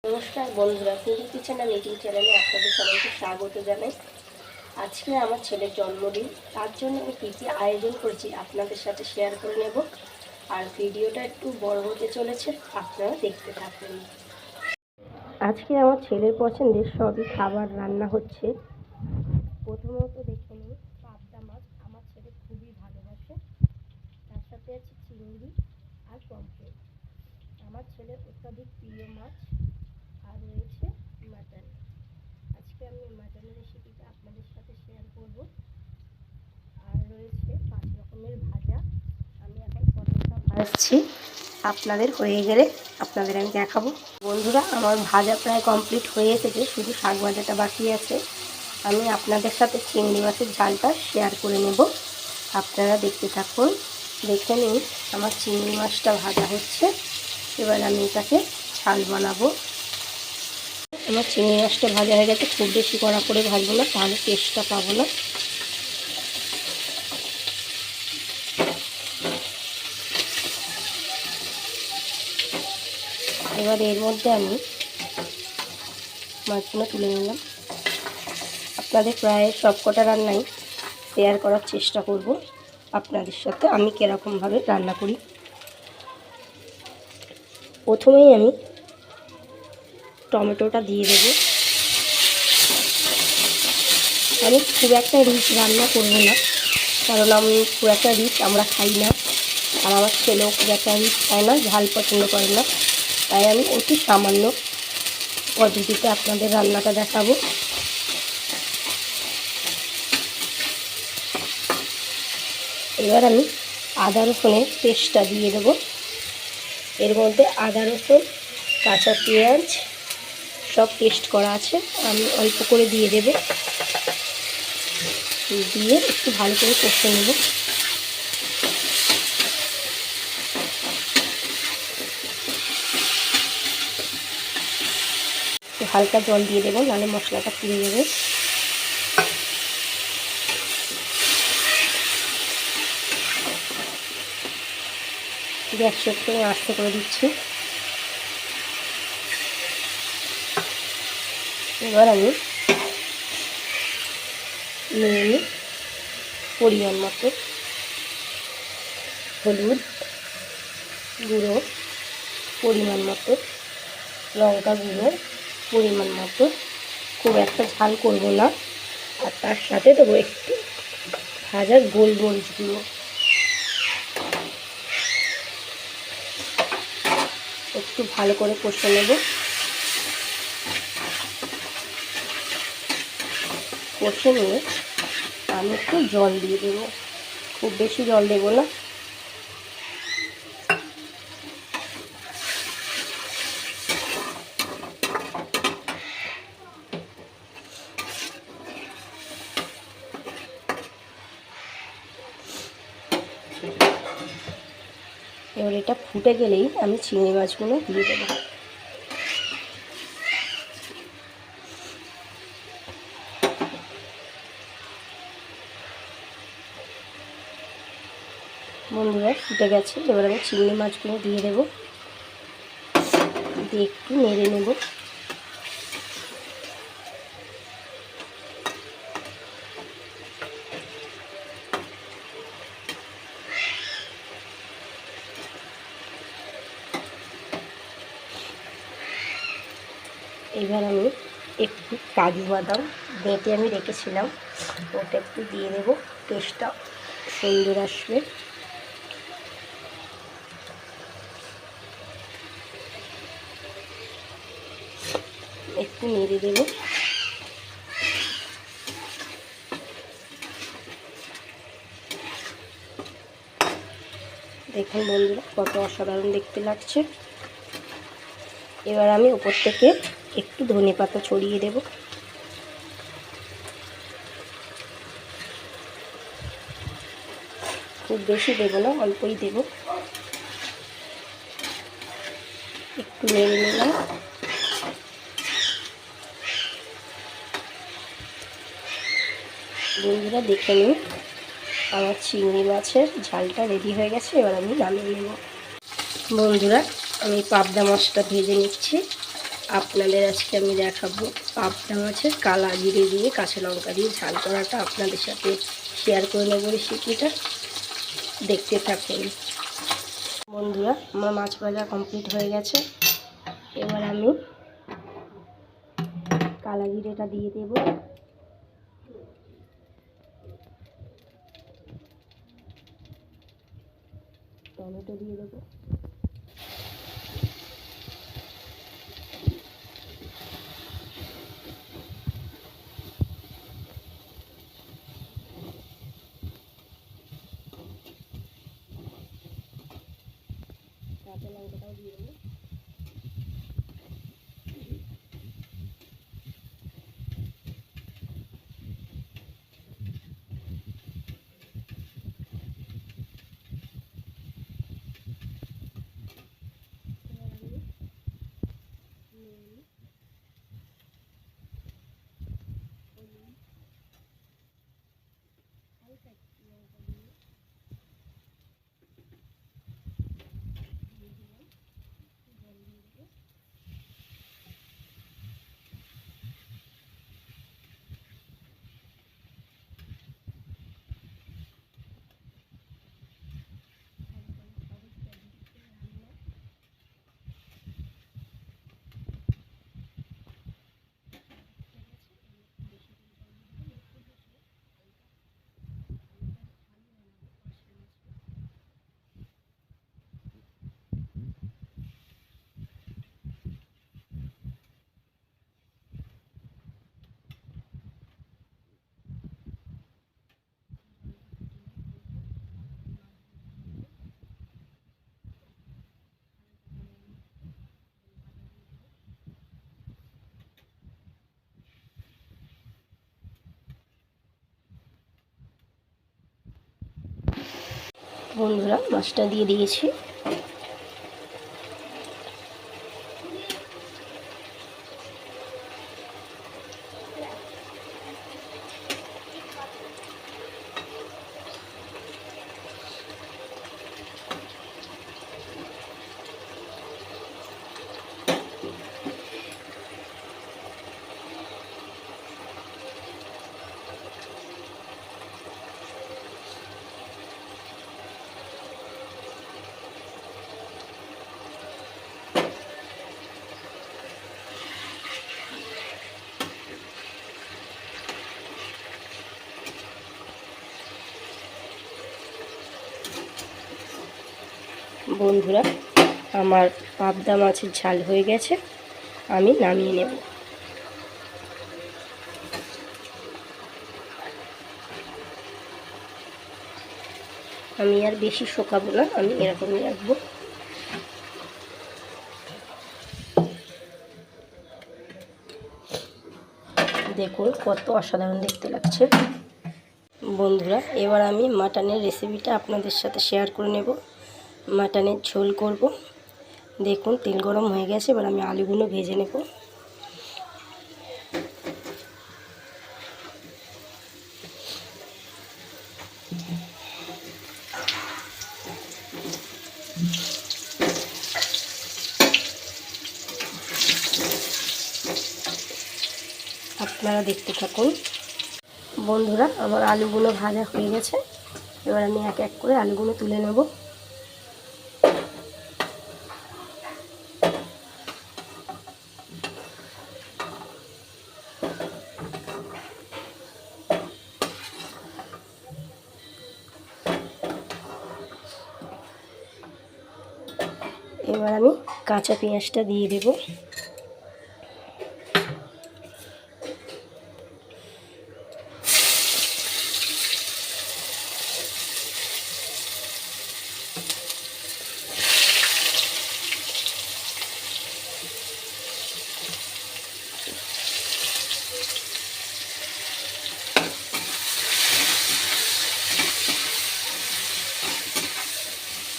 নমস্কার বন্ধুরা, foodie kitchen আর YouTube চ্যানেলে আপনাদের সবাইকে স্বাগত জানাই। আজকে আমার ছেলের জন্মদিন, তার জন্য আমি কী কী আয়োজন করেছি আপনাদের সাথে শেয়ার করে নেব। আর ভিডিওটা একটু বড় হতে চলেছে, আপনারা দেখতে থাকুন। আজকে আমার ছেলের পছন্দের সবই খাবার রান্না হচ্ছে। প্রথমত দেখে নিই, পাবদা মাছ আমার ছেলে খুবই ভালোবাসে। তার সাথে আছে চিংড়ি আর পমফ্রেট, আমার ছেলের অত্যাধিক প্রিয় মাছ। আর রয়েছে মাটন। আজকে আমি মাটনের রেসিপিটা আপনাদের সাথে শেয়ার করব। আর রয়েছে 5 রকমের ভাজা। আমি এখন পটলটা ভাজছি, আপনাদের হয়ে গেলে আপনাদের আমি দেখাবো। বন্ধুরা, আমার ভাজা প্রায় কমপ্লিট হয়ে এসেছে, শুধু শাক ভাজাটা বাকি আছে। আমি আপনাদের সাথে চিংড়ি মাছের ঝালটা শেয়ার করে নেব, আপনারা দেখতে থাকুন। দেখে নিন, আমার চিংড়ি মাছটা ভাজা হচ্ছে। এবার আমি এটাকে ঝাল বানাবো। আমার চিংড়ি মাছটা ভাজা হয়ে গেছে, খুব বেশি কড়া করে ভাজবো না, তাহলে টেস্টটা পাবো না। এবার এর মধ্যে আমি মাছগুলো তুলে নিলাম। আপনাদের প্রায় সবকটা রান্নাই শেয়ার করার চেষ্টা করব আপনাদের সাথে, আমি কীরকমভাবে রান্না করি। প্রথমেই আমি টমেটোটা দিয়ে দেবো। আমি খুব একটা রিচ রান্না করব না, কারণ আমি খুব একটা রিচ আমরা খাই না, আর আমার ছেলেও খুব একটা রিচ খায় না, ঝাল পছন্দ করে না। তাই আমি অতি সামান্য পদ্ধতিতে আপনাদের রান্নাটা দেখাবো। এবার আমি আদা রসুনের পেস্টটা দিয়ে দেবো। এর মধ্যে আদা রসুন, কাঁচা পেঁয়াজ সব পেস্ট করা আছে, আমি অল্প করে দিয়ে দেব। দিয়ে একটু ভালো করে কষে নেব। হালকা জল দিয়ে দেবো, নাহলে মশলাটা পুড়ে যাবে। গ্যাসটা একটু আস্তে করে দিচ্ছি। এবার আমি নিয়ে নিই পরিমাণ মতো হলুদ গুঁড়ো, পরিমাণ মতো লঙ্কা গুঁড়ো, পরিমাণ মতো, খুব একটা ঝাল করব না। আর তার সাথে দেবো একটু ভাজা গোলমরিচ গুঁড়ো। একটু ভালো করে কষে নেব। কষে নিয়ে আমি একটু জল দিয়ে দেবো, খুব বেশি জল দেবো না। এবার এটা ফুটে গেলেই আমি চিংড়ি মাছগুলো দিয়ে দেবো। বন্ধুরা, ফুটে গেছে, এবার আমি চিংড়ি মাছগুলো দিয়ে দেবো। দিয়ে একটু নেড়ে নেব। এবার আমি একটু কাজু বাদাম বেটে আমি রেখেছিলাম, ওটা একটু দিয়ে দেবো, টেস্টটা সুন্দর আসবে। একটু নেড়ে দেবো। দেখুন বন্ধুরা, কত অসাধারণ দেখতে লাগছে। এবার আমি উপর থেকে একটু ধনেপাতা ছড়িয়ে দেব। খুব বেশি দেবো না, অল্পই দেব। একটু নেড়ে নিলাম। বন্ধুরা, দেখে নিন, আমার চিংড়ি মাছের ঝালটা রেডি হয়ে গেছে। এবার আমি নামিয়ে নেব। বন্ধুরা, আমি পাবদা মাছটা ভেজে নিচ্ছি। আপনাদের আজকে আমি দেখাবো পাবদা মাছের কালা জিরে দিয়ে কাঁচা লঙ্কা দিয়ে ঝাল করাটা আপনাদের সাথে শেয়ার করে নেবো রেসিপিটা। দেখতে থাকুন বন্ধুরা। আমার মাছ ভাজা কমপ্লিট হয়ে গেছে। এবার আমি কালা জিরেটা দিয়ে দেব। টমেটো দিয়ে দেবো। কাঁচা লঙ্কাটাও দিয়ে দেবো। বন্ধুরা মাছটা দিয়ে দিয়েছি। বন্ধুরা আমার পাবদা মাছের ঝাল হয়ে গেছে, আমি নামিয়ে নেব। আমি আর বেশি শুকাবো না, আমি এরকমই রাখবো। দেখুন কত অসাধারণ দেখতে লাগছে। বন্ধুরা এবার আমি মাটনের রেসিপিটা আপনাদের সাথে শেয়ার করে নেব। মাটনের ঝোল করব। দেখুন তেল গরম হয়ে গেছে, এবার আমি আলুগুলো ভেজে নেব। আপনারা দেখতে থাকুন। বন্ধুরা আমার আলুগুলো ভাজা হয়ে গেছে, এবার আমি এক এক করে আলুগুলো তুলে নেব। এবার আমি কাঁচা পেঁয়াজটা দিয়ে দেব।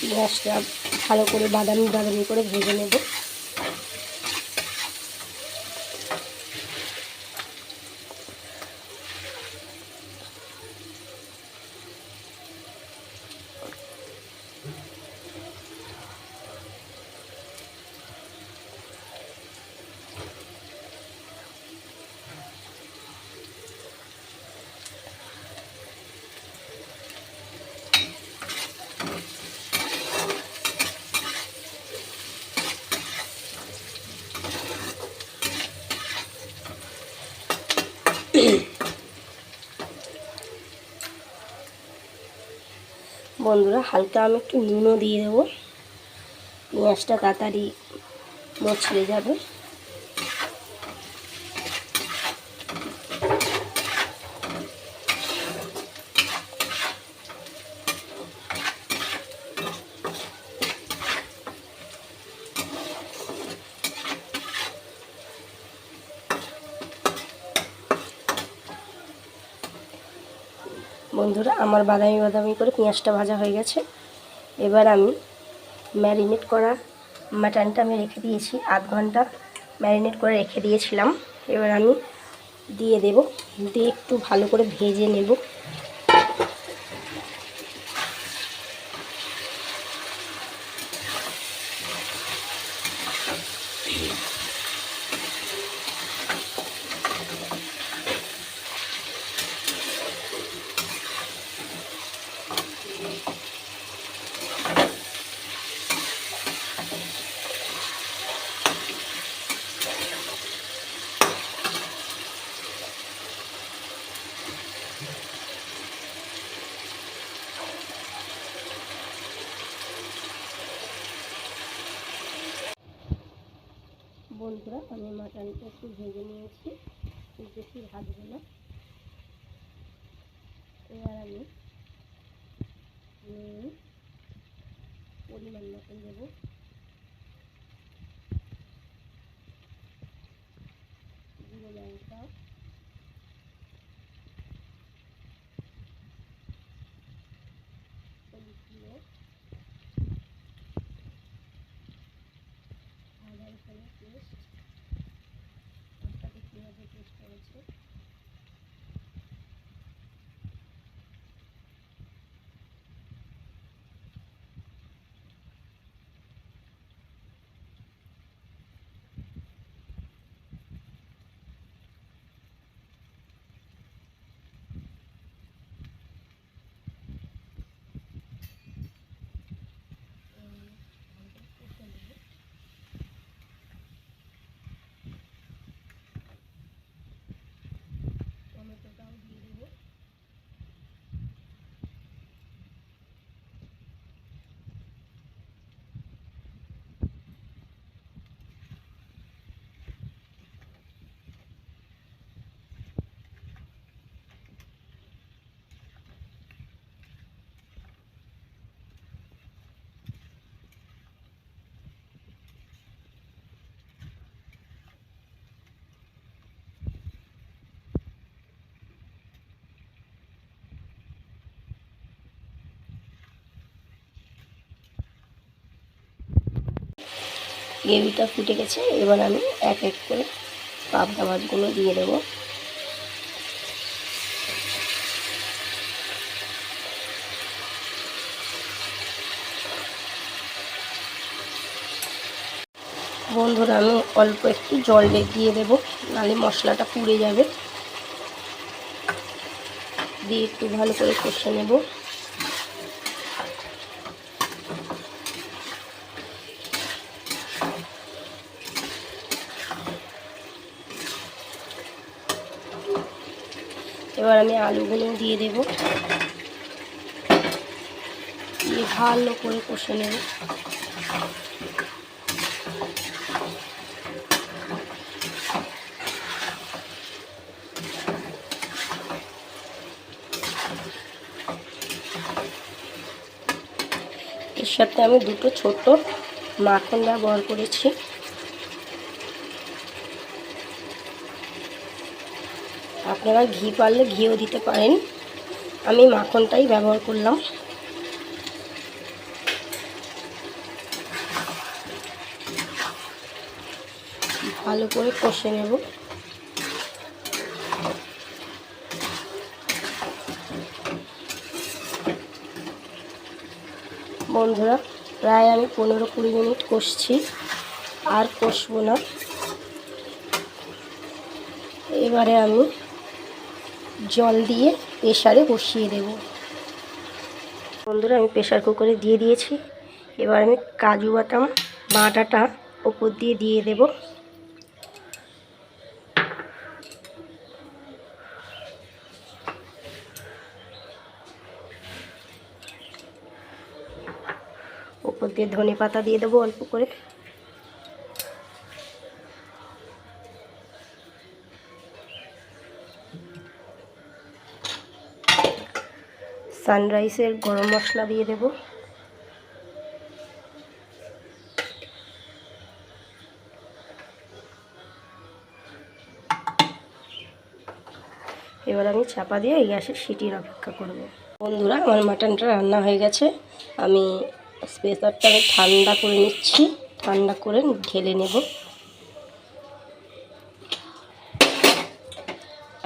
পেঁয়াজটা ভালো করে বাদামি বাদামি করে ভেজে নেব। বন্ধুরা হালকা আমি একটু নুনও দিয়ে দেবো, পেঁয়াজটা তাড়াতাড়ি মচড়ে যাবে। বন্ধুরা আমার বাদামি বাদামি করে পেঁয়াজটা ভাজা হয়ে গেছে। এবার আমি ম্যারিনেট করা মাটনটা আমি রেখে দিয়েছি, আধ ঘন্টা ম্যারিনেট করে রেখে দিয়েছিলাম। এবার আমি দিয়ে দেব, দিয়ে একটু ভালো করে ভেজে নেব। বন্ধুরা আমি মাটনটা একটু ভেজে নিয়েছি, খুব বেশি ভাজবো না। এবার আমি পরিমাণ মতন দেবো, জিরে লঙ্কা, হলুদ গুঁড়ো, আদা রসুনের পেস্ট, আপনাদের কীভাবে পেস্ট করেছে। টমেটোটাও দিয়ে দেবো। গ্রেভিটা ফুটে গেছে, এবার আমি এক এক করে পাবদা মাছগুলো দিয়ে দেবো। বন্ধুরা আমি অল্প একটু জল দিয়ে দেবো, নাহলে মশলাটা পুড়ে যাবে। দিয়ে একটু ভালো করে কষে নেব। এবার আমি আলুগুলো দিয়ে দেব, দিয়ে ভালো করে কষে নেব। এর সাথে আমি দুটো ছোট মাখন ব্যবহার করেছি। আপনারা ঘি পারলে ঘিও দিতে পারেন, আমি মাখনটাই ব্যবহার করলাম। ভালো করে কষে নেব। বন্ধুরা প্রায় আমি 15-20 মিনিট কষছি, আর কষবো না। এবারে আমি জল দিয়ে প্রেসারে বসিয়ে দেব। বন্ধুরা আমি প্রেসার কুকারে দিয়ে দিয়েছি। এবার আমি কাজু বাদাম বাটাটা ওপর দিয়ে দেব। এতে ধনে পাতা দিয়ে দেবো অল্প করে। সানরাইসের গরম মশলা দিয়ে দেব। এবার আমি চাপা দিয়ে গ্যাসের সিটির অপেক্ষা করব। বন্ধুরা, আমার মাটনটা রান্না হয়ে গেছে। আমি স্পেসারটা ঠান্ডা করে নিচ্ছি, ঠান্ডা করে ঢেলে নেব।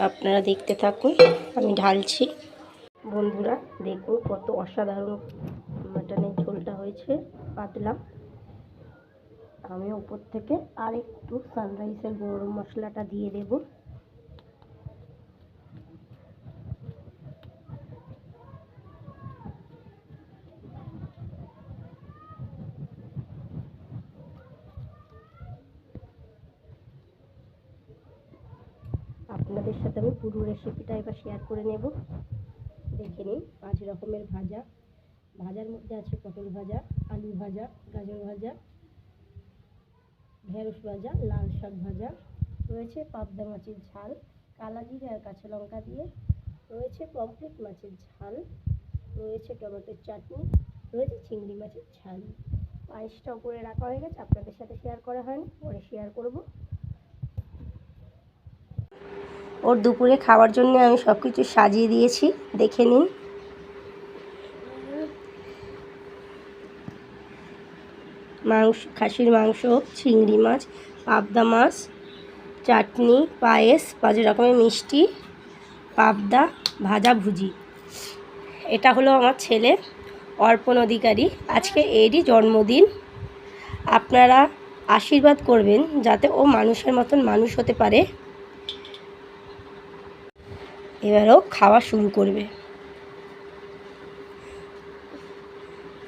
আপনারা দেখতে থাকুন, আমি ঢালছি। বন্ধুরা দেখুন কত অসাধারণ মাটনের ঝোলটা হয়েছে, পাতলা। আমি উপর থেকে আর একটু সানরাইসের গরম মশলাটা দিয়ে দেব। আপনাদের সাথে আমি পুরো রেসিপিটা এবার শেয়ার করে নেব। দেখে নিন 5 রকমের ভাজা। ভাজার মধ্যে আছে পটল ভাজা, আলু ভাজা, গাজর ভাজা, ঢেঁড়স ভাজা, লাল শাক ভাজা, রয়েছে পাবদা মাছের ঝাল কালা জিরে আর কাঁচা লঙ্কা দিয়ে, রয়েছে পমফ্রেট মাছের ঝাল, রয়েছে টমেটোর চাটনি, রয়েছে চিংড়ি মাছের ঝাল। পায়েসটা উপরে রাখা হয়ে গেছে, আপনাদের সাথে শেয়ার করা হয়নি, পরে শেয়ার করব। ওর দুপুরে খাওয়ার জন্য আমি সব কিছু সাজিয়ে দিয়েছি, দেখে নিন। মাংস, খাসির মাংস, চিংড়ি মাছ, পাবদা মাছ, চাটনি, পায়েস, 5 রকমের মিষ্টি, পাবদা, ভাজা ভুজি। এটা হলো আমার ছেলে অর্পণ অধিকারী, আজকে এরই জন্মদিন। আপনারা আশীর্বাদ করবেন যাতে ও মানুষের মতন মানুষ হতে পারে। এবারও খাওয়া শুরু করবে।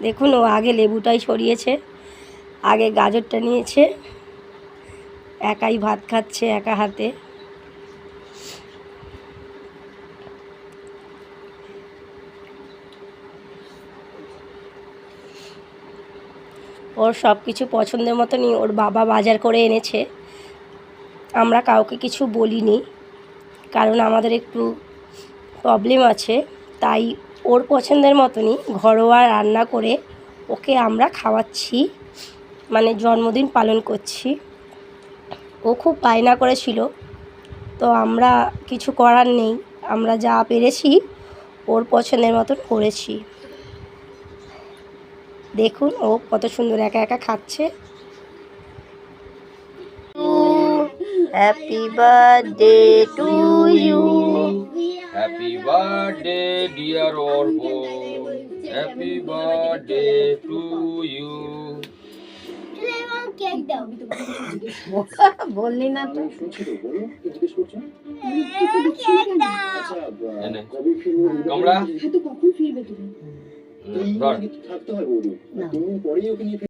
দেখুন, ও আগে লেবুটাই ছড়িয়েছে, আগে গাজরটা নিয়েছে, একাই ভাত খাচ্ছে একা হাতে। ওর সব কিছু পছন্দের মতনই ওর বাবা বাজার করে এনেছে। আমরা কাউকে কিছু বলিনি, কারণ আমাদের একটু প্রবলেম আছে, তাই ওর পছন্দের মতনই ঘরোয়া রান্না করে ওকে আমরা খাওয়াচ্ছি, মানে জন্মদিন পালন করছি। ও খুব বায়না করেছিল, তো আমরা কিছু করার নেই, আমরা যা পেরেছি ওর পছন্দের মতন করেছি। দেখুন ও কত সুন্দর একা একা খাচ্ছে। Happy birthday to you. Happy birthday dear Arpan, happy birthday to you. বললি না তো। কমলা কখন ফিরবে তুমি? থাকতে হয় বৌদি, 2 দিন পরেই ওকে নিয়ে